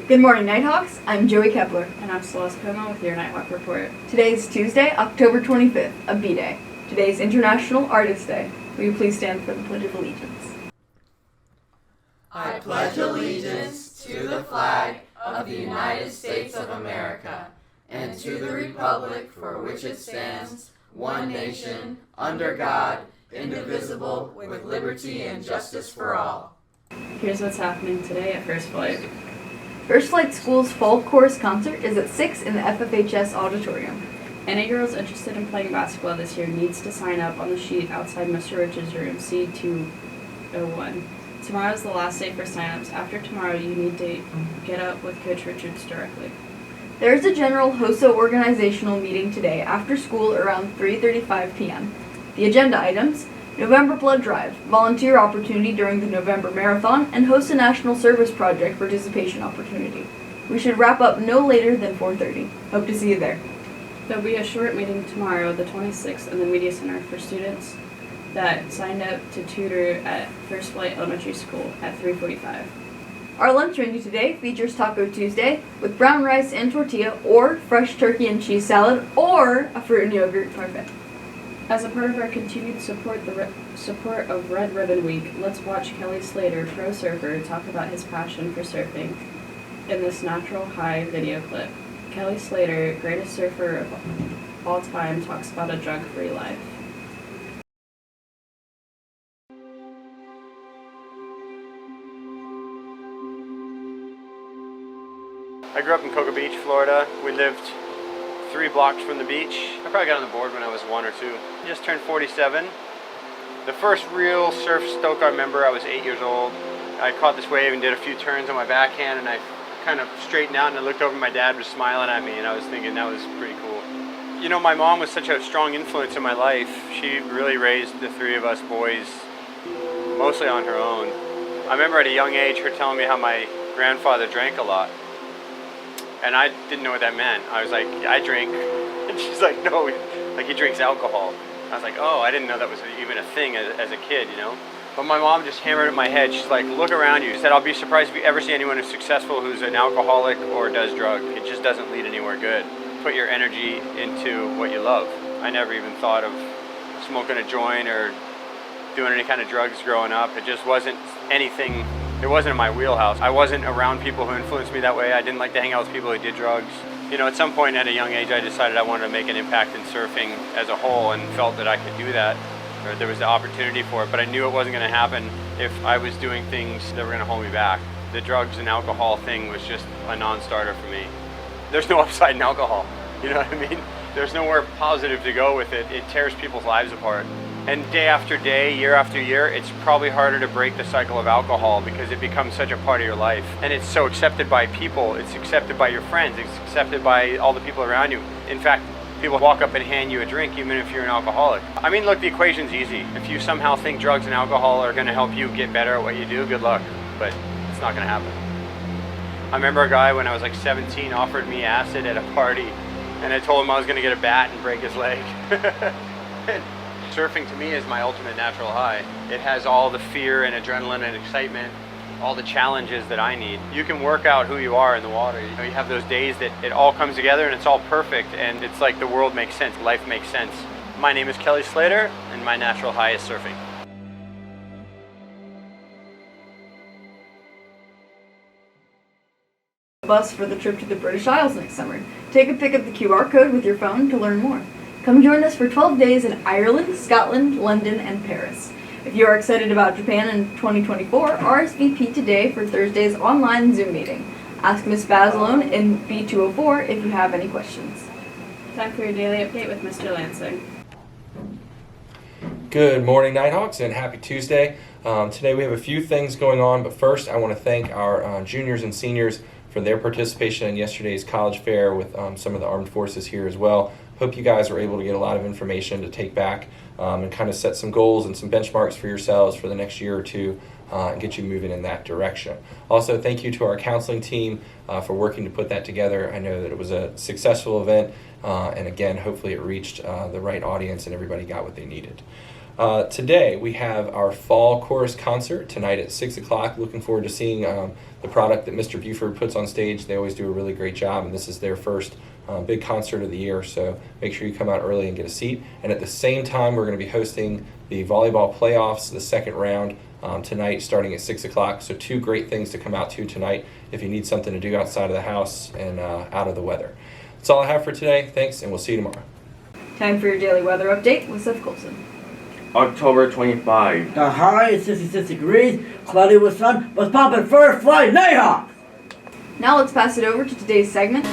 Good morning, Nighthawks. I'm Joey Kepler. And I'm Celeste Como with your Nighthawk Report. Today is Tuesday, October 25th, a B-Day. Today is International Artist Day. Will you please stand for the Pledge of Allegiance? I pledge allegiance to the flag of the United States of America and to the republic for which it stands, one nation, under God, indivisible, with liberty and justice for all. Here's what's happening today at First Flight. First Flight School's Fall Chorus Concert is at 6 in the FFHS Auditorium. Any girls interested in playing basketball this year needs to sign up on the sheet outside Mr. Rich's room, C201. Tomorrow is the last day for signups. After tomorrow, you need to get up with Coach Richards directly. There is a general HOSA organizational meeting today after school around 3:35 p.m. The agenda items: November Blood Drive, volunteer opportunity during the November Marathon, and host a National Service Project participation opportunity. We should wrap up no later than 4:30. Hope to see you there. There'll be a short meeting tomorrow, the 26th, in the Media Center for students that signed up to tutor at First Flight Elementary School at 3:45. Our lunch menu today features Taco Tuesday with brown rice and tortilla, or fresh turkey and cheese salad, or a fruit and yogurt parfait. As a part of our continued support of Red Ribbon Week, let's watch Kelly Slater, pro surfer, talk about his passion for surfing in this Natural High video clip. Kelly Slater, greatest surfer of all time, talks about a drug-free life. I grew up in Cocoa Beach, Florida. We lived 3 blocks from the beach. I probably got on the board when I was 1 or 2. I just turned 47. The first real surf stoke I remember, I was 8 years old. I caught this wave and did a few turns on my backhand, and I kind of straightened out, and I looked over, and my dad was smiling at me, and I was thinking that was pretty cool. You know, my mom was such a strong influence in my life. She really raised the 3 of us boys mostly on her own. I remember at a young age her telling me how my grandfather drank a lot. And I didn't know what that meant. I was like, I drink. And she's like, no, like he drinks alcohol. I was like, oh, I didn't know that was even a thing as a kid, you know? But my mom just hammered at my head. She's like, look around you. She said, I'll be surprised if you ever see anyone who's successful who's an alcoholic or does drugs. It just doesn't lead anywhere good. Put your energy into what you love. I never even thought of smoking a joint or doing any kind of drugs growing up. It just wasn't anything. It wasn't in my wheelhouse. I wasn't around people who influenced me that way. I didn't like to hang out with people who did drugs. You know, at some point at a young age, I decided I wanted to make an impact in surfing as a whole and felt that I could do that, or there was the opportunity for it, but I knew it wasn't going to happen if I was doing things that were going to hold me back. The drugs and alcohol thing was just a non-starter for me. There's no upside in alcohol, you know what I mean? There's nowhere positive to go with it. It tears people's lives apart. And day after day, year after year, it's probably harder to break the cycle of alcohol because it becomes such a part of your life. And it's so accepted by people, it's accepted by your friends, it's accepted by all the people around you. In fact, people walk up and hand you a drink even if you're an alcoholic. I mean, look, the equation's easy. If you somehow think drugs and alcohol are gonna help you get better at what you do, good luck, but it's not gonna happen. I remember a guy when I was like 17 offered me acid at a party, and I told him I was gonna get a bat and break his leg. Surfing to me is my ultimate natural high. It has all the fear and adrenaline and excitement, all the challenges that I need. You can work out who you are in the water. You know, you have those days that it all comes together and it's all perfect and it's like the world makes sense, life makes sense. My name is Kelly Slater and my natural high is surfing. Bus for the trip to the British Isles next summer. Take a pic of the QR code with your phone to learn more. Come join us for 12 days in Ireland, Scotland, London, and Paris. If you are excited about Japan in 2024, RSVP today for Thursday's online Zoom meeting. Ask Ms. Basilone in B204 if you have any questions. Time for your daily update with Mr. Lansing. Good morning, Nighthawks, and happy Tuesday. Today we have a few things going on, but first I want to thank our juniors and seniors for their participation in yesterday's college fair with some of the armed forces here as well. Hope you guys were able to get a lot of information to take back and kind of set some goals and some benchmarks for yourselves for the next year or two and get you moving in that direction. Also, thank you to our counseling team for working to put that together. I know that it was a successful event, and again, hopefully it reached the right audience and everybody got what they needed. Today we have our fall chorus concert tonight at 6 o'clock. Looking forward to seeing the product that Mr. Buford puts on stage. They always do a really great job, and this is their first big concert of the year, so make sure you come out early and get a seat. And at the same time, we're going to be hosting the volleyball playoffs, the second round, tonight starting at 6 o'clock. So 2 great things to come out to tonight if you need something to do outside of the house and out of the weather. That's all I have for today. Thanks, and we'll see you tomorrow. Time for your daily weather update with Seth Colson. October 25. The high is 66 degrees, cloudy with sun, but popping first flight Nighthawk! Now let's pass it over to today's segment.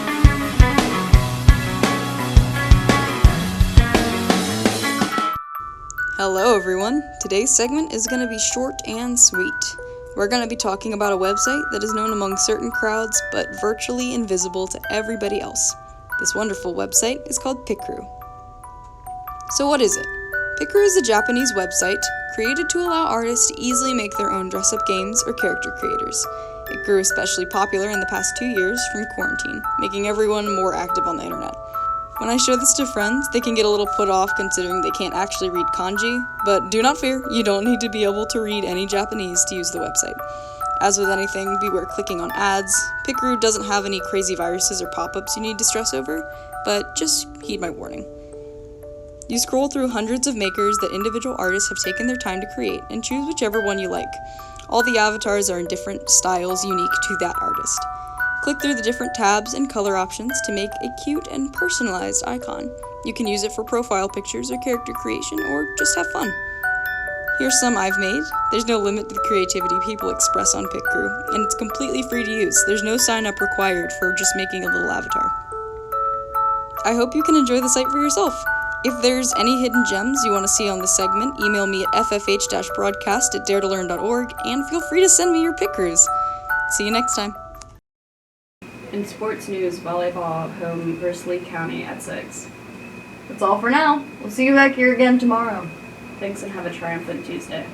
Hello everyone. Today's segment is going to be short and sweet. We're going to be talking about a website that is known among certain crowds but virtually invisible to everybody else. This wonderful website is called Pikru. So what is it? Pikru is a Japanese website created to allow artists to easily make their own dress-up games or character creators. It grew especially popular in the past 2 years from quarantine, making everyone more active on the internet. When I show this to friends, they can get a little put off considering they can't actually read kanji, but do not fear, you don't need to be able to read any Japanese to use the website. As with anything, beware clicking on ads. Pikru doesn't have any crazy viruses or pop-ups you need to stress over, but just heed my warning. You scroll through hundreds of makers that individual artists have taken their time to create and choose whichever one you like. All the avatars are in different styles unique to that artist. Click through the different tabs and color options to make a cute and personalized icon. You can use it for profile pictures or character creation, or just have fun. Here's some I've made. There's no limit to the creativity people express on Pikru, and it's completely free to use. There's no sign up required for just making a little avatar. I hope you can enjoy the site for yourself. If there's any hidden gems you want to see on this segment, email me at ffh-broadcast@daretolearn.org, and feel free to send me your Pikrus. See you next time. In sports news, volleyball home versus Lee County at 6. That's all for now. We'll see you back here again tomorrow. Thanks and have a triumphant Tuesday.